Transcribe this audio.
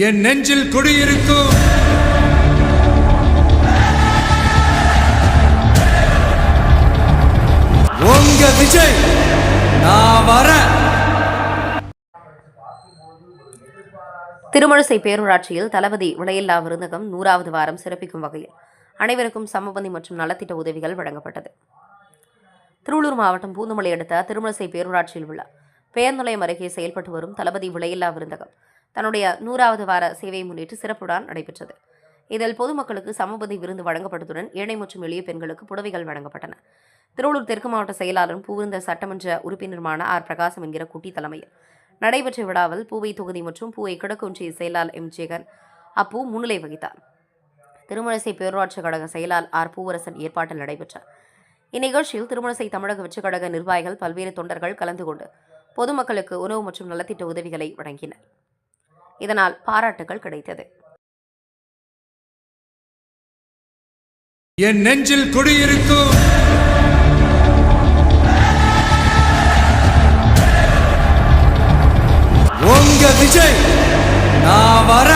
என் நெஞ்சில் குடியிருக்கும் உங்க விஜய் நான் வர. திருமழிசை பேரூராட்சியில் தளபதி விலையில்லா விருந்தகம் 100வது வாரம் சிறப்பிக்கும் வகையில் அனைவருக்கும் சமபந்தி மற்றும் நலத்திட்ட உதவிகள் வழங்கப்பட்டது. திருவள்ளூர் மாவட்டம் பூந்தமல்லி அடுத்த திருமழிசை பேரூராட்சியில் உள்ள பெயர் நிலையம் அருகே செயல்பட்டு வரும் தளபதி விலையில்லா விருந்தகம் தன்னுடைய 100வது வார சேவையை முன்னிட்டு சிறப்புடன் நடைபெற்றது. இதில் பொதுமக்களுக்கு சமபந்தி விருந்து வழங்கப்பட்டதுடன் ஏழை மற்றும் எளிய பெண்களுக்கு புடவைகள் வழங்கப்பட்டன. திருவள்ளூர் தெற்கு மாவட்ட செயலாளரும் பூவிருந்த சட்டமன்ற உறுப்பினருமான ஆர் பிரகாசம் என்கிற குட்டி தலைமையில் நடைபெற்ற விழாவில் பூவை தொகுதி மற்றும் பூவை கிழக்கு ஒன்றிய செயலாளர் எம் ஜெகன் அப்பு முன்னிலை வகித்தார். திருமழிசை பேரூராட்சி கழக செயலாளர் ஆர் பூவரசன் ஏற்பாட்டில் நடைபெற்ற இந்நிகழ்ச்சியில் திருமழிசை தமிழக வெற்றிக் கழக நிர்வாகிகள் பல்வேறு தொண்டர்கள் கலந்து கொண்டு பொதுமக்களுக்கு உணவு மற்றும் நலத்திட்ட உதவிகளை வழங்கினர். இதனால் பாராட்டுகள் கிடைத்தது. என் நெஞ்சில் குடியிருக்கும் உங்க விஜய் நான் வர.